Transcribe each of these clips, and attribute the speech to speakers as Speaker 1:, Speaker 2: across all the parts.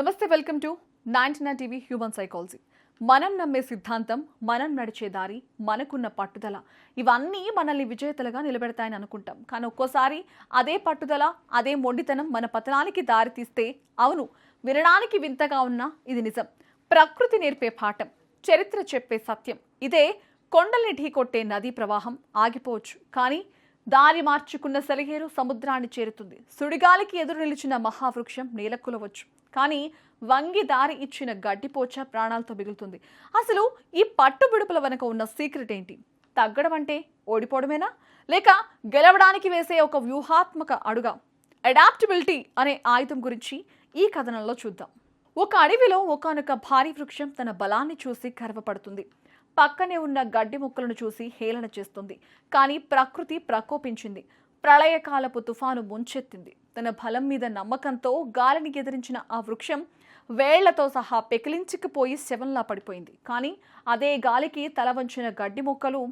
Speaker 1: నమస్తే, welcome to 99 TV human psychology. మనం నమ్మే సిద్ధాంతం, మనం నడిచే దారి, మనకున్న పట్టుదల ఇవన్నీ మనల్ని విజేతలుగా నిలబెడతాయని అనుకుంటాం. కానీ ఒక్కోసారి అదే పట్టుదల, అదే మొండితనం మన పతనానికి దారి తీస్తే, అవును, వినడానికి వింతగా ఉన్నా ఇది నిజం. ప్రకృతి నేర్పే పాఠం, చరిత్ర చెప్పే సత్యం ఇదే. కొండల్ని ఢీకొట్టే నదీ ప్రవాహం ఆగిపోవచ్చు, కానీ దారి మార్చుకున్న సెలయేరు సముద్రాన్ని చేరుతుంది. సుడిగాలికి ఎదురు నిలిచిన మహావృక్షం నేలకులవచ్చు, కానీ వంగి దారి ఇచ్చిన గడ్డిపోచ ప్రాణాలతో మిగులుతుంది. అసలు ఈ పట్టుబిడుపుల వెనుక ఉన్న సీక్రెట్ ఏంటి? తగ్గడం అంటే ఓడిపోవడమేనా, లేక గెలవడానికి వేసే ఒక వ్యూహాత్మక అడుగా? అడాప్టబిలిటీ అనే ఆయుధం గురించి ఈ కథనంలో చూద్దాం. ఒక అడవిలో ఒకానొక భారీ వృక్షం తన బలాన్ని చూసి గర్వపడుతుంది. పక్కనే ఉన్న గడ్డి ముక్కలను చూసి హేళన చేస్తుంది. కానీ ప్రకృతి ప్రకోపించింది. ప్రళయకాలపు తుఫాను ముంచెత్తింది. తన బలం మీద నమ్మకంతో గాలిని ఎదిరించిన ఆ వృక్షం వేళ్లతో సహా పెకిలించుకుపోయి శవంలా పడిపోయింది. కానీ అదే గాలికి తల వంచిన గడ్డి మొక్కలు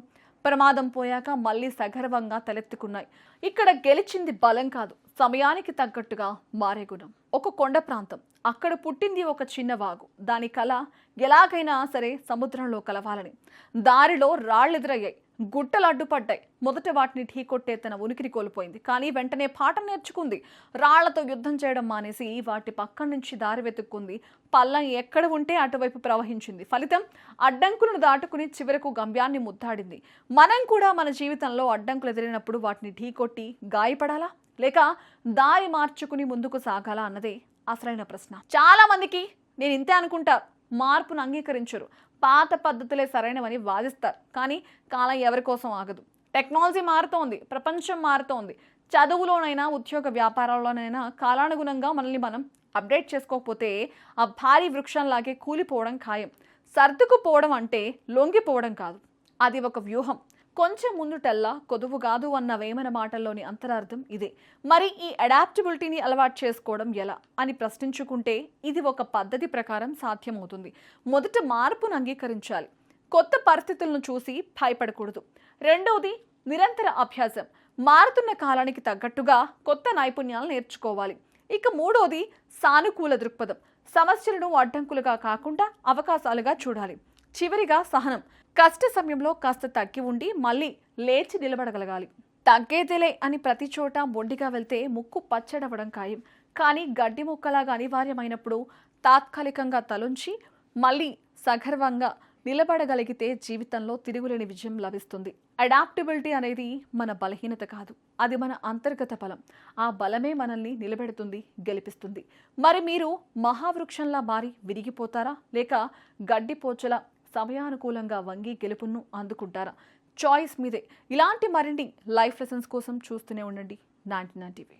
Speaker 1: ప్రమాదం పోయాక మళ్ళీ సగర్వంగా తలెత్తుకున్నాయి. ఇక్కడ గెలిచింది బలం కాదు, సమయానికి తగ్గట్టుగా మారే గుణం. ఒక కొండ ప్రాంతం, అక్కడ పుట్టింది ఒక చిన్న వాగు. దాని కళ ఎలాగైనా సరే సముద్రంలో కలవాలని. దారిలో రాళ్ళెదురయ్యాయి, గుట్టలు అడ్డుపడ్డాయి. మొదట వాటిని ఢీకొట్టే తన ఉనికిని కోల్పోయింది. కానీ వెంటనే పాఠం నేర్చుకుంది. రాళ్లతో యుద్ధం చేయడం మానేసి వాటి పక్క నుంచి దారి వెతుక్కుంది. పల్లం ఎక్కడ ఉంటే అటువైపు ప్రవహించింది. ఫలితం, అడ్డంకులను దాటుకుని చివరకు గమ్యాన్ని ముద్దాడింది. మనం కూడా మన జీవితంలో అడ్డంకులు ఎదిరినప్పుడు వాటిని ఢీకొట్టి గాయపడాలా, లేక దారి మార్చుకుని ముందుకు సాగాలా అన్నదే అసలైన ప్రశ్న. చాలా మందికి నేను ఇంతే అనుకుంటా, మార్పును అంగీకరించరు, పాత పద్ధతులే సరైనవని వాదిస్తారు. కానీ కాలం ఎవరి కోసం ఆగదు. టెక్నాలజీ మారుతోంది, ప్రపంచం మారుతోంది. చదువులోనైనా ఉద్యోగ వ్యాపారాల్లోనైనా కాలానుగుణంగా మనల్ని మనం అప్డేట్ చేసుకోకపోతే ఆ భారీ వృక్షంలాగే కూలిపోవడం ఖాయం. సర్దుకుపోవడం అంటే లొంగిపోవడం కాదు, అది ఒక వ్యూహం. కొంచెం ముందుటల్లా కొదువు కాదు అన్న వేమన మాటల్లోని అంతరార్థం ఇదే. మరి ఈ అడాప్టబిలిటీని అలవాటు చేసుకోవడం ఎలా అని ప్రశ్నించుకుంటే ఇది ఒక పద్ధతి ప్రకారం సాధ్యమవుతుంది. మొదట మార్పును అంగీకరించాలి, కొత్త పరిస్థితులను చూసి భయపడకూడదు. రెండవది నిరంతర అభ్యాసం, మారుతున్న కాలానికి తగ్గట్టుగా కొత్త నైపుణ్యాలు నేర్చుకోవాలి. ఇక మూడోది సానుకూల దృక్పథం, సమస్యలను అడ్డంకులుగా కాకుండా అవకాశాలుగా చూడాలి. చివరిగా సహనం, కష్ట సమయంలో కాస్త తగ్గి ఉండి మళ్ళీ లేచి నిలబడగలగాలి. తగ్గేదేలే అని ప్రతి చోట మొండిగా వెళ్తే ముక్కు పచ్చడవడం ఖాయం. కానీ గడ్డి మొక్కలాగా అనివార్యమైనప్పుడు తాత్కాలికంగా తలుంచి మళ్ళీ సగర్వంగా నిలబడగలిగితే జీవితంలో తిరుగులేని విజయం లభిస్తుంది. అడాప్టబిలిటీ అనేది మన బలహీనత కాదు, అది మన అంతర్గత బలం. ఆ బలమే మనల్ని నిలబెడుతుంది, గెలిపిస్తుంది. మరి మీరు మహావృక్షంలా మారి విరిగిపోతారా, లేక గడ్డిపోచల సమయానుకూలంగా వంగి గెలుపును అందుకుంటారా? చాయిస్ మీదే. ఇలాంటి మరిన్ని లైఫ్ లెసన్స్ కోసం చూస్తూనే ఉండండి 99 టీవీ.